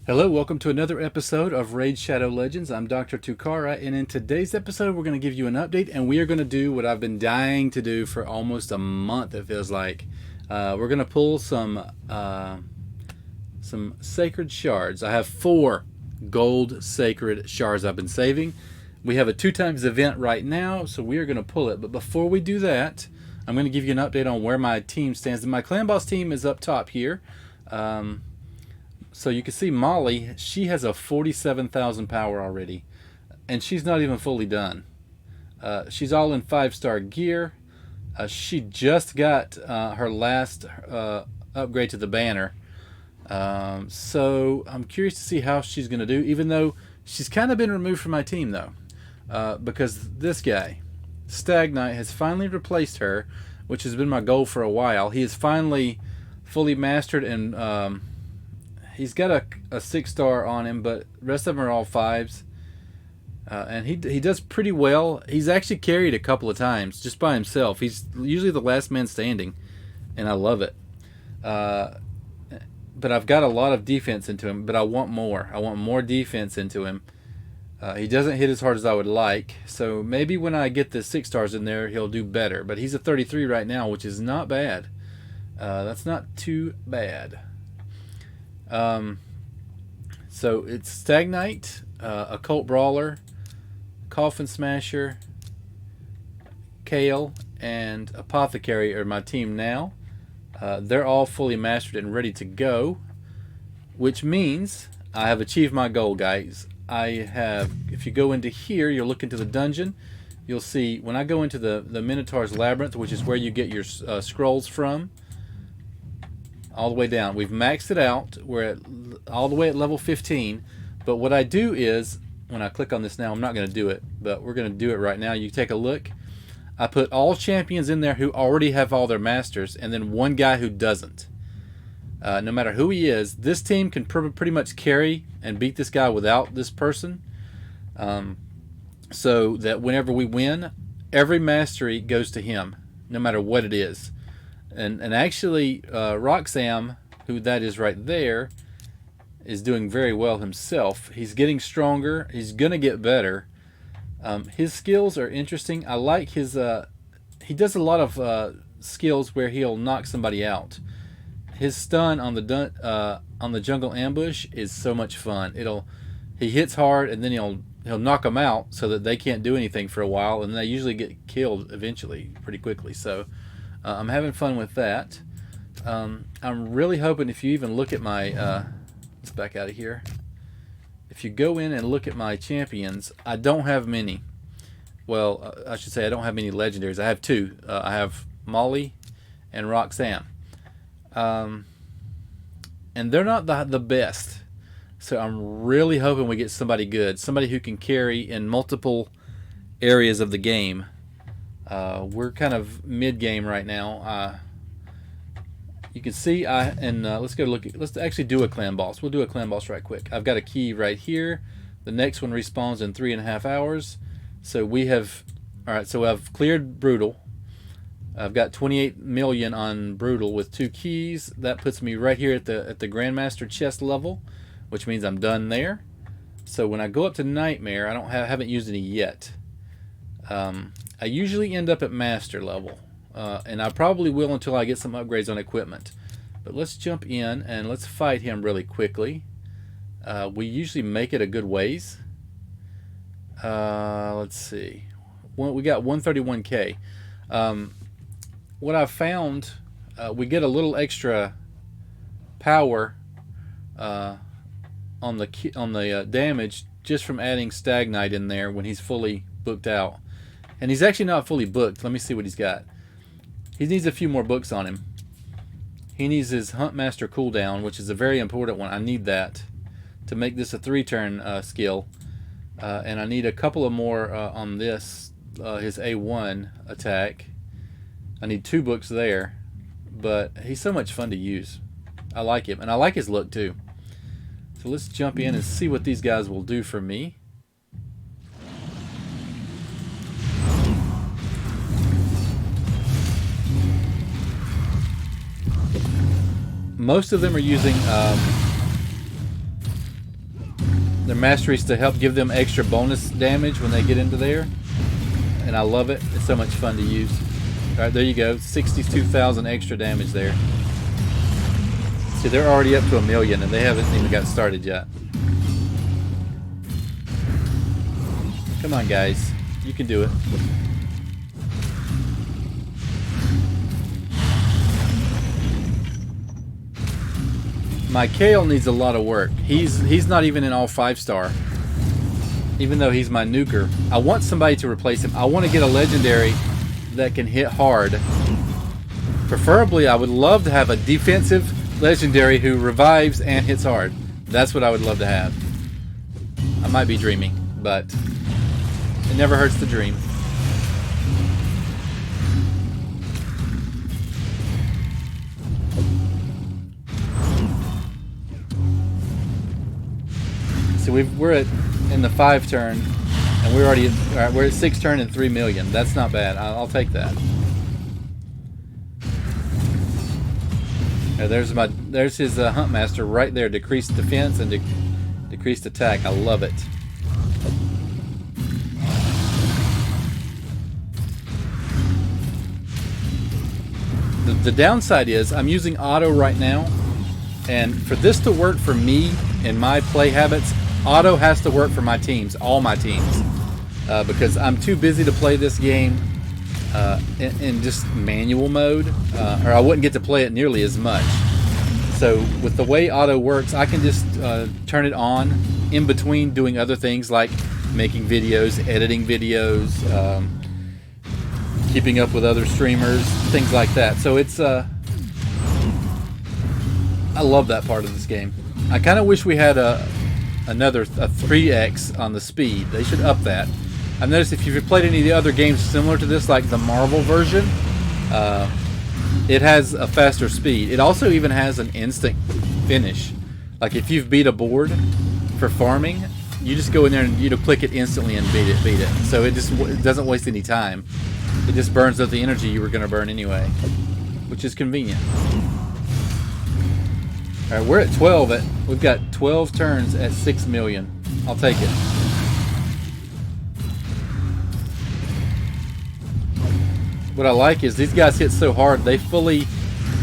Hello, welcome to another episode of Raid Shadow Legends. I'm Dr. Tukara, and in today's episode, we're going to give you an update, and we are going to do what I've been dying to do for almost a month, it feels like. We're going to pull some sacred shards. I have 4 gold sacred shards I've been saving. We have a 2 times event right now, so we are going to pull it. But before we do that, I'm going to give you an update on where my team stands. My clan boss team is up top here. So you can see Molly, she has a 47,000 power already, and she's not even fully done. She's all in 5-star gear. She just got her last upgrade to the banner. So I'm curious to see how she's going to do, even though she's kind of been removed from my team, though, because this guy, Stag Knight, has finally replaced her, which has been my goal for a while. He is finally fully mastered, and he's got a 6-star on him, but the rest of them are all 5s. And he does pretty well. He's actually carried a couple of times just by himself. He's usually the last man standing, and I love it. But I've got a lot of defense into him, but I want more. I want more defense into him. He doesn't hit as hard as I would like, so maybe when I get the 6-stars in there, he'll do better. But he's a 33 right now, which is not bad. That's not too bad. So it's Stag Knight, Occult Brawler, Coffin Smasher, Kale, and Apothecary are my team now. They're all fully mastered and ready to go, which means I have achieved my goal, guys. If you go into here, you'll look into the dungeon. You'll see when I go into the Minotaur's Labyrinth, which is where you get your scrolls from, all the way down. We've maxed it out. We're all the way at level 15. But what I do is, when I click on this now, I'm not going to do it, but we're going to do it right now. You take a look. I put all champions in there who already have all their masters, and then one guy who doesn't. No matter who he is, this team can pretty much carry and beat this guy without this person. So that whenever we win, every mastery goes to him, no matter what it is. And actually, Roxam, who that is right there, is doing very well himself. He's getting stronger. He's going to get better. His skills are interesting. I like his... he does a lot of skills where he'll knock somebody out. His stun on the jungle ambush is so much fun. He hits hard, and then he'll knock them out so that they can't do anything for a while, and they usually get killed eventually pretty quickly. So I'm having fun with that. I'm really hoping, if you even look at my... let's back out of here. If you go in and look at my champions, I don't have many. Well, I should say I don't have many legendaries. I have 2. I have Molly and Roxanne. And they're not the best. So I'm really hoping we get somebody good. Somebody who can carry in multiple areas of the game. We're kind of mid-game right now. You can see let's actually do a clan boss. We'll do a clan boss right quick. I've got a key right here. The next one respawns in 3.5 hours. So we have... Alright, so I've cleared Brutal. I've got 28 million on Brutal with 2 keys. That puts me right here at the Grandmaster chest level, which means I'm done there. So when I go up to Nightmare, haven't used any yet. I usually end up at Master level. And I probably will until I get some upgrades on equipment. But let's jump in and let's fight him really quickly. We usually make it a good ways. Let's see. We got 131k. What I've found, we get a little extra power on the damage just from adding Stag Knight in there when he's fully booked out. And he's actually not fully booked. Let me see what he's got. He needs a few more books on him. He needs his Huntmaster cooldown, which is a very important one. I need that to make this a 3-turn skill. And I need a couple of more on this, his A1 attack. I need 2 books there. But he's so much fun to use. I like him. And I like his look too. So let's jump in and see what these guys will do for me. Most of them are using their masteries to help give them extra bonus damage when they get into there. And I love it. It's so much fun to use. Alright, there you go. 62,000 extra damage there. See, they're already up to 1 million and they haven't even got started yet. Come on, guys. You can do it. My Kale needs a lot of work. He's not even an all 5-star. Even though he's my nuker. I want somebody to replace him. I want to get a legendary that can hit hard. Preferably, I would love to have a defensive legendary who revives and hits hard. That's what I would love to have. I might be dreaming, but it never hurts to dream. So we're in the 5 turn, and we're already we're at 6 turn and 3 million. That's not bad. I'll take that. There's his Huntmaster right there. Decreased defense and decreased attack. I love it. The downside is I'm using auto right now, and for this to work for me and my play habits, auto has to work for my teams, all my teams, because I'm too busy to play this game in just manual mode, or I wouldn't get to play it nearly as much. So with the way auto works, I can just turn it on in between doing other things like making videos, editing videos, keeping up with other streamers, things like that. So it's I love that part of this game. I kind of wish we had another 3x on the speed. They should up that. I've noticed if you've played any of the other games similar to this, like the Marvel version, it has a faster speed. It also even has an instant finish. Like if you've beat a board for farming, you just go in there and you click it instantly and beat it. So it doesn't waste any time. It just burns up the energy you were going to burn anyway, which is convenient. All right, we're at 12. We've got 12 turns at 6 million. I'll take it. What I like is these guys hit so hard, they fully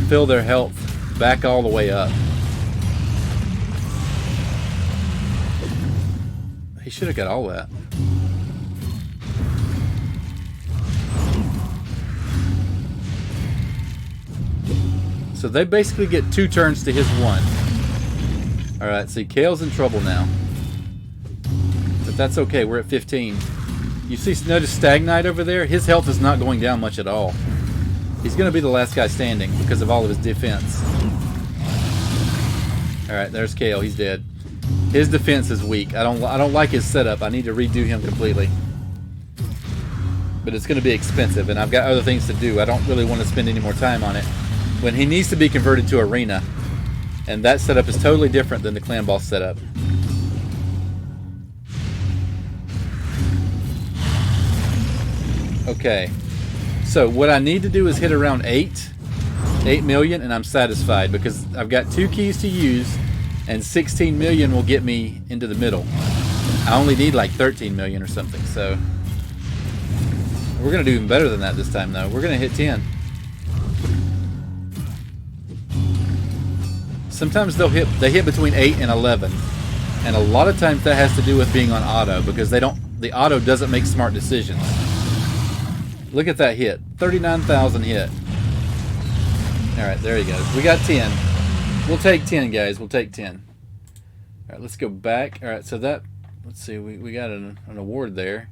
fill their health back all the way up. He should have got all that. So they basically get 2 turns to his 1. Alright, see, Kale's in trouble now. But that's okay, we're at 15. You see, notice Stagnite over there? His health is not going down much at all. He's going to be the last guy standing because of all of his defense. Alright, there's Kale, he's dead. His defense is weak. I don't like his setup. I need to redo him completely. But it's going to be expensive, and I've got other things to do. I don't really want to spend any more time on it. When he needs to be converted to arena, and that setup is totally different than the clan boss setup. Okay, so what I need to do is hit around 8 million, and I'm satisfied because I've got 2 keys to use, and 16 million will get me into the middle. I only need like 13 million or something, so we're gonna do even better than that this time though. We're gonna hit 10. Sometimes they hit between 8 and 11, and a lot of times that has to do with being on auto because the auto doesn't make smart decisions. Look at that hit, 39,000 hit. All right, there he goes. We got 10. We'll take 10, guys. We'll take 10. All right, let's go back. All right, so that, let's see, we got an award there.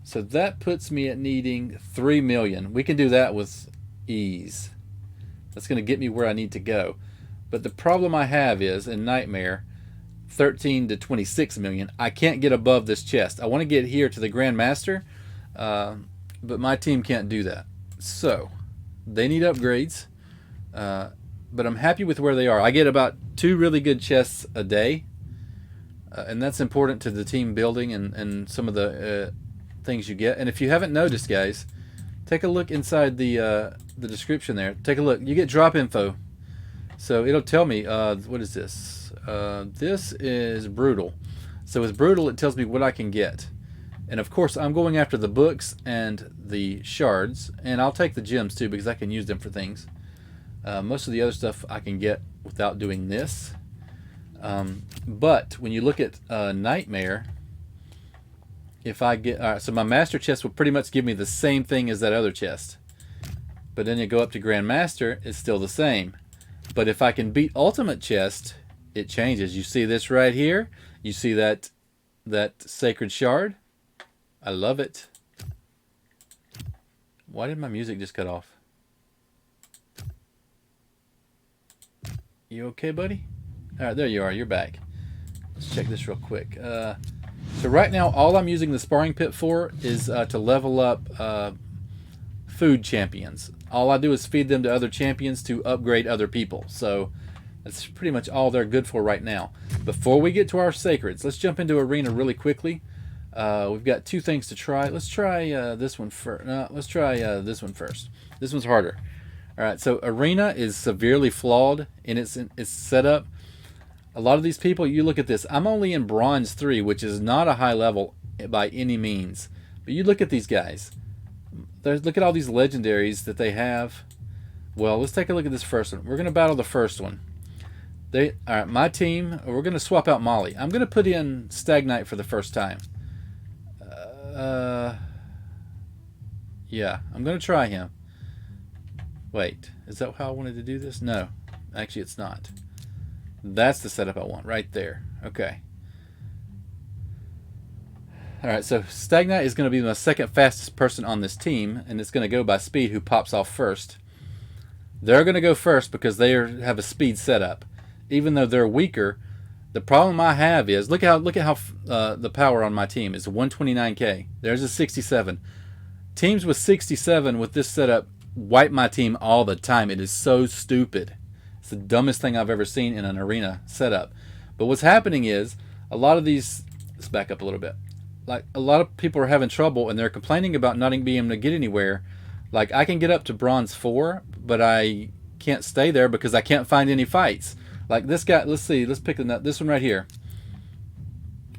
So that puts me at needing 3 million. We can do that with ease. That's going to get me where I need to go. But the problem I have is, in Nightmare, 13 to 26 million, I can't get above this chest. I want to get here to the Grand Master, but my team can't do that. So, they need upgrades, but I'm happy with where they are. I get about 2 really good chests a day, and that's important to the team building and some of the things you get. And if you haven't noticed, guys, take a look inside the description there. Take a look. You get drop info. So it'll tell me, what is this? This is brutal. So it's brutal. It tells me what I can get. And of course, I'm going after the books and the shards, and I'll take the gems too because I can use them for things. Most of the other stuff I can get without doing this. But when you look at Nightmare, if I get... Alright, so my Master chest will pretty much give me the same thing as that other chest. But then you go up to Grandmaster, it's still the same. But if I can beat Ultimate chest, it changes. You see this right here? You see that Sacred Shard? I love it. Why did my music just cut off? You okay, buddy? Alright, there you are. You're back. Let's check this real quick. So right now, all I'm using the sparring pit for is to level up food champions. All I do is feed them to other champions to upgrade other people. So that's pretty much all they're good for right now. Before we get to our sacreds, let's jump into arena really quickly. We've got 2 things to try. Let's try this one first. No, let's try this one first. This one's harder. All right, so arena is severely flawed in its setup. A lot of these people, you look at this. I'm only in Bronze 3, which is not a high level by any means. But you look at these guys. Look at all these legendaries that they have. Well, let's take a look at this first one. We're going to battle the first one. All right, my team, we're going to swap out Molly. I'm going to put in Stagnite for the first time. Yeah, I'm going to try him. Wait, is that how I wanted to do this? No, actually it's not. That's the setup I want right there. Okay. Alright, so Stagnite is going to be my second fastest person on this team, and it's going to go by speed who pops off first. They're going to go first because they have a speed setup. Even though they're weaker, the problem I have is, look at how the power on my team is 129k. There's a 67. Teams with 67 with this setup wipe my team all the time. It is so stupid. It's the dumbest thing I've ever seen in an arena setup. But what's happening is a lot of these... Let's back up a little bit. Like, a lot of people are having trouble and they're complaining about not being able to get anywhere. Like, I can get up to Bronze 4, but I can't stay there because I can't find any fights. Like this guy, let's see, let's pick this one right here.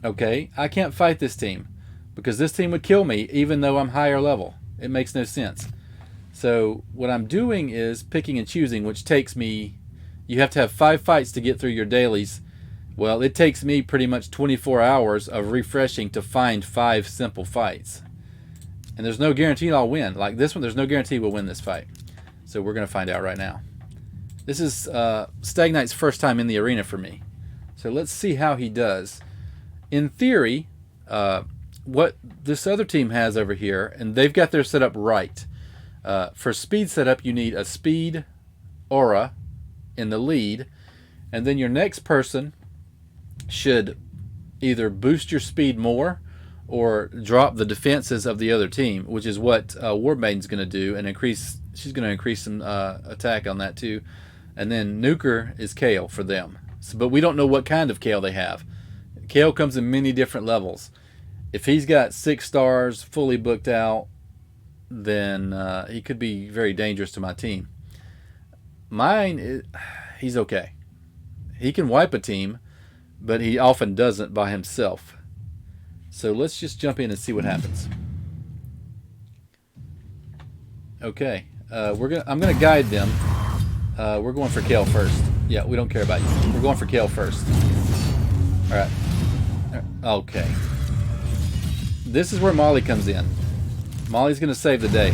Okay, I can't fight this team because this team would kill me even though I'm higher level. It makes no sense. So what I'm doing is picking and choosing, which takes me... You have to have 5 fights to get through your dailies. Well, it takes me pretty much 24 hours of refreshing to find 5 simple fights. And there's no guarantee I'll win. Like this one, there's no guarantee we'll win this fight. So we're going to find out right now. This is Stagnite's first time in the arena for me. So let's see how he does. In theory, what this other team has over here, and they've got their setup right. For speed setup, you need a speed aura in the lead, and then your next person should either boost your speed more or drop the defenses of the other team, which is what War Maiden's going to do, and increase. She's going to increase some attack on that too. And then Nuker is Kale for them. So, but we don't know what kind of Kale they have. Kale comes in many different levels. If he's got 6 stars fully booked out, then he could be very dangerous to my team. Mine, he's okay. He can wipe a team, but he often doesn't by himself. So let's just jump in and see what happens. Okay, I'm gonna guide them. We're going for Kale first. Yeah, we don't care about you. We're going for Kale first. All right. Okay. This is where Molly comes in. Molly's gonna save the day.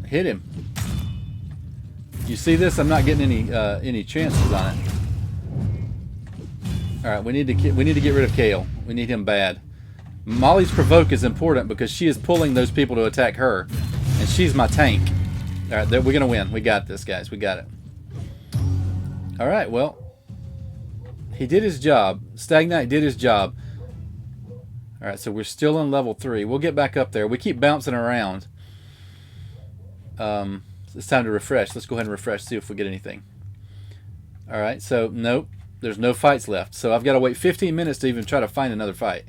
Hit him. You see this? I'm not getting any chances on it. All right, we need to get rid of Kale. We need him bad. Molly's provoke is important because she is pulling those people to attack her, and she's my tank. All right, we're gonna win. We got this, guys. We got it. All right, well, he did his job. Stagnite did his job. All right, so we're still on level 3. We'll get back up there. We keep bouncing around. It's time to refresh. Let's go ahead and refresh, see if we get anything. All right, so nope, there's no fights left. So I've got to wait 15 minutes to even try to find another fight.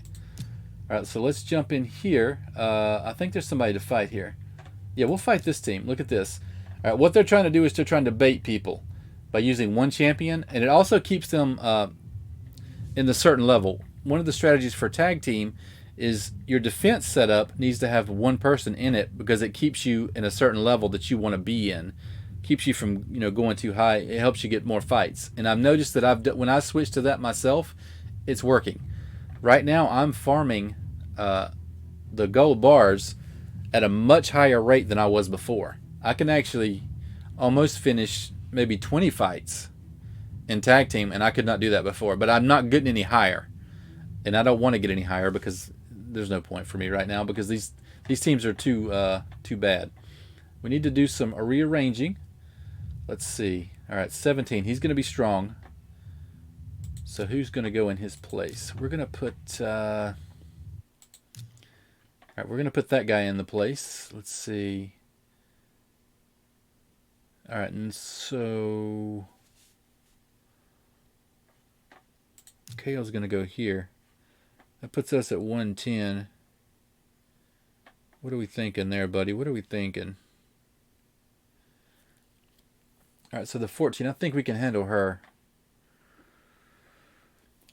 All right, so let's jump in here. I think there's somebody to fight here. Yeah, we'll fight this team. Look at this. All right, what they're trying to do is they're trying to bait people. by using one champion, and it also keeps them in the certain level. One of the strategies for tag team is your defense setup needs to have one person in it because it keeps you in a certain level that you want to be in. Keeps you from going too high. It helps you get more fights. And I've noticed that when I switched to that myself, it's working. Right now I'm farming the gold bars at a much higher rate than I was before. I can actually almost finish maybe 20 fights in tag team, and I could not do that before. But I'm not getting any higher, and I don't want to get any higher because there's no point for me right now because these teams are too bad. We need to do some rearranging. Let's see. All right, 17. He's going to be strong. So who's going to go in his place? We're going to put. All right, we're going to put that guy in the place. Let's see. All right, and so Kale's going to go here. That puts us at 110. What are we thinking there, buddy? What are we thinking? All right, so the 14, I think we can handle her.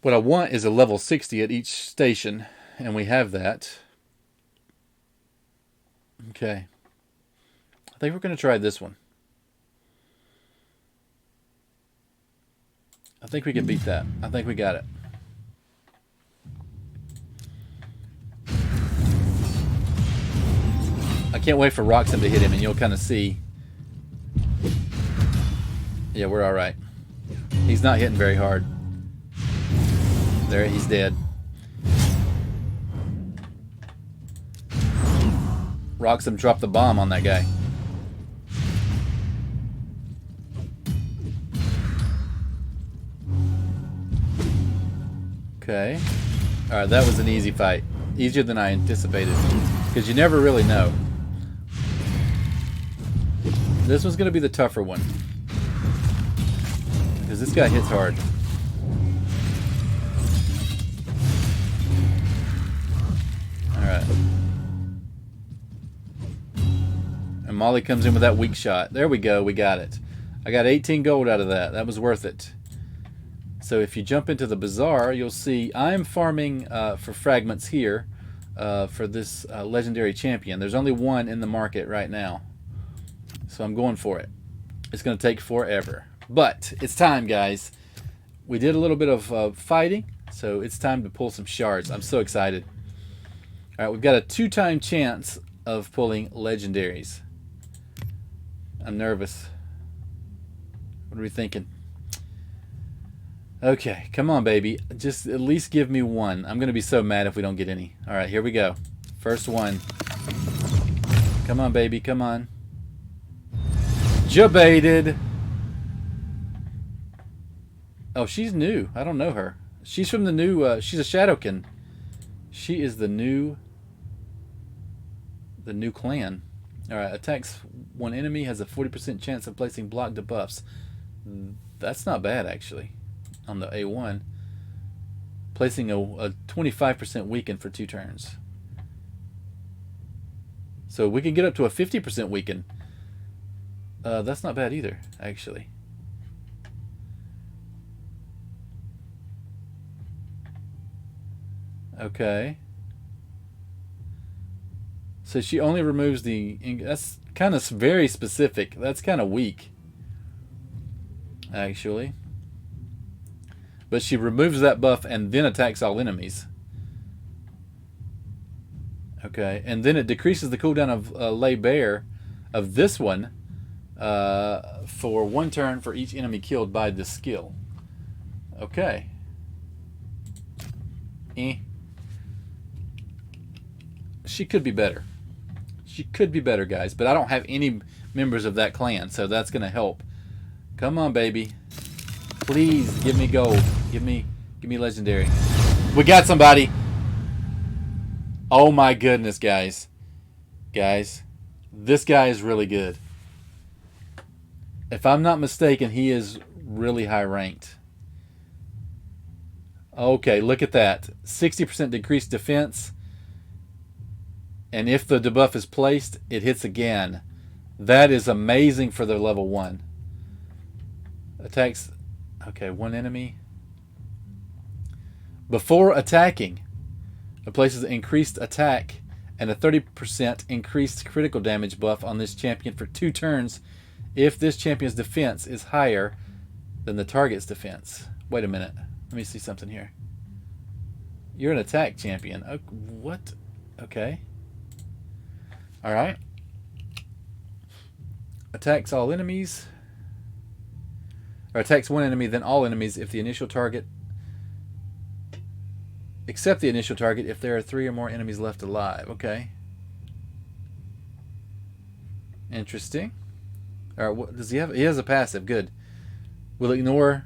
What I want is a level 60 at each station, and we have that. Okay. I think we're going to try this one. I think we can beat that. I think we got it. I can't wait for Roxanne to hit him, and you'll kind of see. Yeah, we're all right. He's not hitting very hard. There, he's dead. Roxanne dropped the bomb on that guy. Okay. All right, that was an easy fight. Easier than I anticipated. Because you never really know. This one's going to be the tougher one. Because this guy hits hard. Alright. And Molly comes in with that weak shot. There we go, we got it. I got 18 gold out of that. That was worth it. So if you jump into the bazaar, you'll see I'm farming for fragments here for this legendary champion. There's only one in the market right now. So I'm going for it. It's going to take forever. But it's time, guys. We did a little bit of fighting, so it's time to pull some shards. I'm so excited. All right, we've got a 2-time chance of pulling legendaries. I'm nervous. What are we thinking? Okay, come on, baby. Just at least give me one. I'm going to be so mad if we don't get any. All right, here we go. First one. Come on, baby. Come on. Jabaited. Oh, she's new. I don't know her. She's from the new, she's a Shadowkin. She is the new clan. Alright, attacks one enemy, has a 40% chance of placing block debuffs. That's not bad, actually, on the A1. Placing a 25% weaken for 2 turns. So we can get up to a 50% weaken. That's not bad either, actually. Okay. So she only removes the... That's kind of very specific. That's kind of weak, actually. But she removes that buff and then attacks all enemies. Okay. And then it decreases the cooldown of Lay Bare of this one for 1 turn for each enemy killed by this skill. Okay. She could be better. She could be better, guys. But I don't have any members of that clan, so that's going to help. Come on, baby. Please, give me gold. Give me legendary. We got somebody. Oh my goodness, guys. Guys, this guy is really good. If I'm not mistaken, he is really high ranked. Okay, look at that. 60% decreased defense. And if the debuff is placed, it hits again. That is amazing for their level 1. Attacks. Okay, one enemy. Before attacking, it places increased attack and a 30% increased critical damage buff on this champion for 2 turns if this champion's defense is higher than the target's defense. Wait a minute. Let me see something here. You're an attack champion. Oh, what? Okay. Alright. Attacks all enemies. Or attacks one enemy, then all enemies if the initial target... Except the initial target if there are 3 or more enemies left alive. Okay. Interesting. Alright, what does he have? He has a passive. Good. Will ignore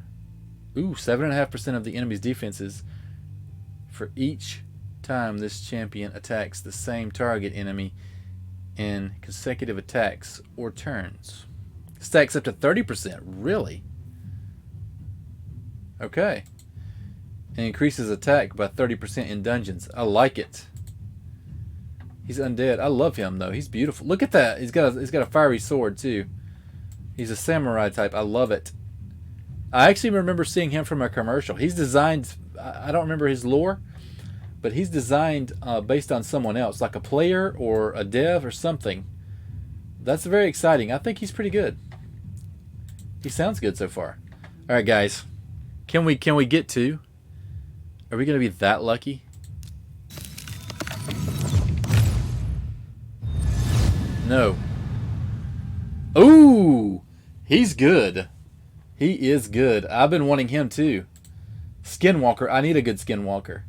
7.5% of the enemy's defenses for each time this champion attacks the same target enemy in consecutive attacks or turns. Stacks up to 30%. Really? Okay. And increases attack by 30% in dungeons. I like it. He's undead. I love him though. He's beautiful. Look at that. He's got a fiery sword too. He's a samurai type. I love it. I actually remember seeing him from a commercial. He's designed. I don't remember his lore, but he's designed based on someone else, like a player or a dev or something. That's very exciting. I think he's pretty good. He sounds good so far. All right, guys. Can we get to? Are we going to be that lucky? No. Ooh, he's good. He is good. I've been wanting him too. Skinwalker. I need a good Skinwalker.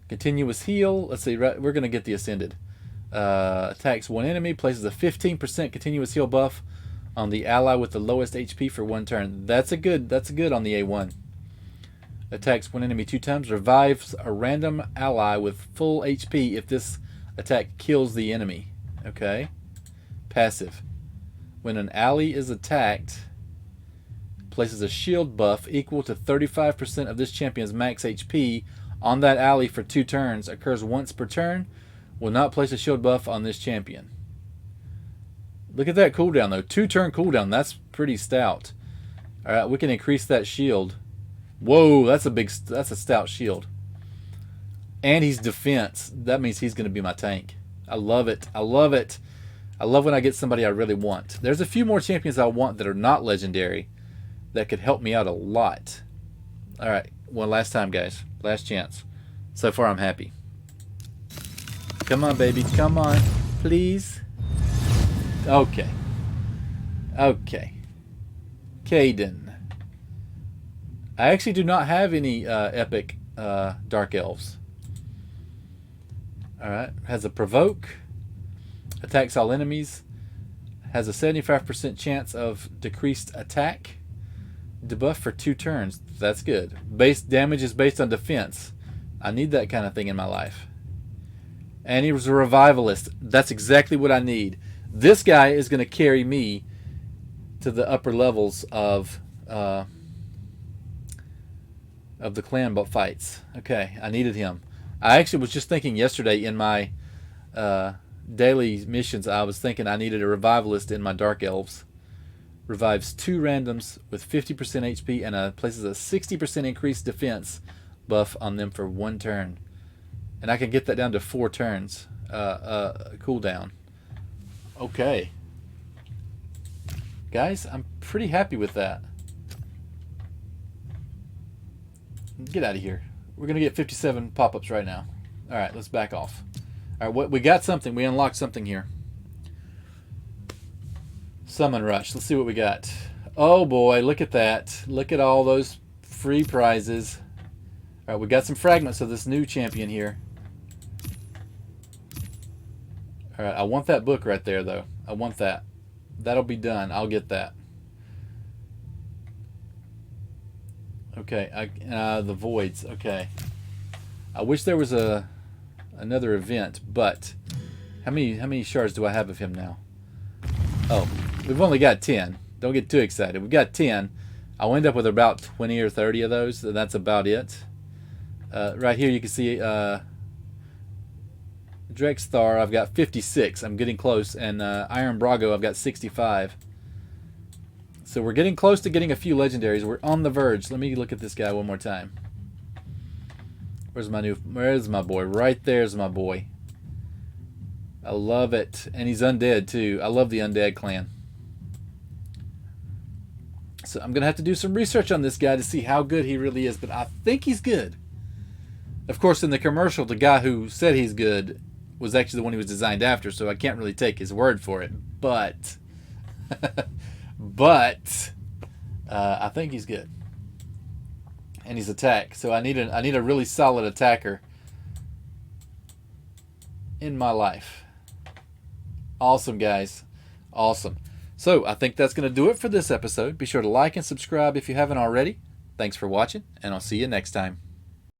Continuous heal. Let's see. We're going to get the Ascended. Attacks one enemy. Places a 15% continuous heal buff on the ally with the lowest HP for 1 turn. That's a good on the A1. Attacks one enemy 2 times. Revives a random ally with full HP if this attack kills the enemy. Okay. Passive. When an ally is attacked, places a shield buff equal to 35% of this champion's max HP on that ally for 2 turns. Occurs once per turn. Will not place a shield buff on this champion. Look at that cooldown though. 2-turn cooldown. That's pretty stout. Alright, we can increase that shield. Whoa, that's a stout shield. And he's defense. That means he's going to be my tank. I love it. I love it. I love when I get somebody I really want. There's a few more champions I want that are not legendary that could help me out a lot. Alright, one last time, guys. Last chance. So far, I'm happy. Come on, baby. Come on. Please. Okay. Okay. Caden. I actually do not have any epic Dark Elves. Alright. Has a Provoke. Attacks all enemies. Has a 75% chance of decreased attack. Debuff for 2 turns. That's good. Base damage is based on defense. I need that kind of thing in my life. And he was a Revivalist. That's exactly what I need. This guy is going to carry me to the upper levels of the clan fights. Okay, I needed him. I actually was just thinking yesterday in my daily missions, I was thinking I needed a Revivalist in my Dark Elves. Revives 2 randoms with 50% HP and places a 60% increased defense buff on them for 1 turn. And I can get that down to 4 turns cooldown. Okay. Guys, I'm pretty happy with that. Get out of here. We're going to get 57 pop-ups right now. Alright, let's back off. Alright, we got something. We unlocked something here. Summon Rush. Let's see what we got. Oh boy, look at that. Look at all those free prizes. Alright, we got some fragments of this new champion here. Alright, I want that book right there though. I want that. That'll be done. I'll get that. Okay, the Voids. Okay. I wish there was another event, but how many shards do I have of him now? Oh, we've only got 10. Don't get too excited. We've got 10. I'll end up with about 20 or 30 of those, and that's about it. Right here you can see Drexthar, I've got 56. I'm getting close. And Iron Brago, I've got 65. So we're getting close to getting a few legendaries. We're on the verge. Let me look at this guy one more time. Where's my boy? Right there's my boy. I love it. And he's undead too. I love the undead clan. So I'm going to have to do some research on this guy to see how good he really is. But I think he's good. Of course, in the commercial, the guy who said he's good was actually the one he was designed after. So I can't really take his word for it. But... I think he's good. And he's attack. So I need a really solid attacker in my life. Awesome, guys. Awesome. So I think that's going to do it for this episode. Be sure to like and subscribe if you haven't already. Thanks for watching, and I'll see you next time.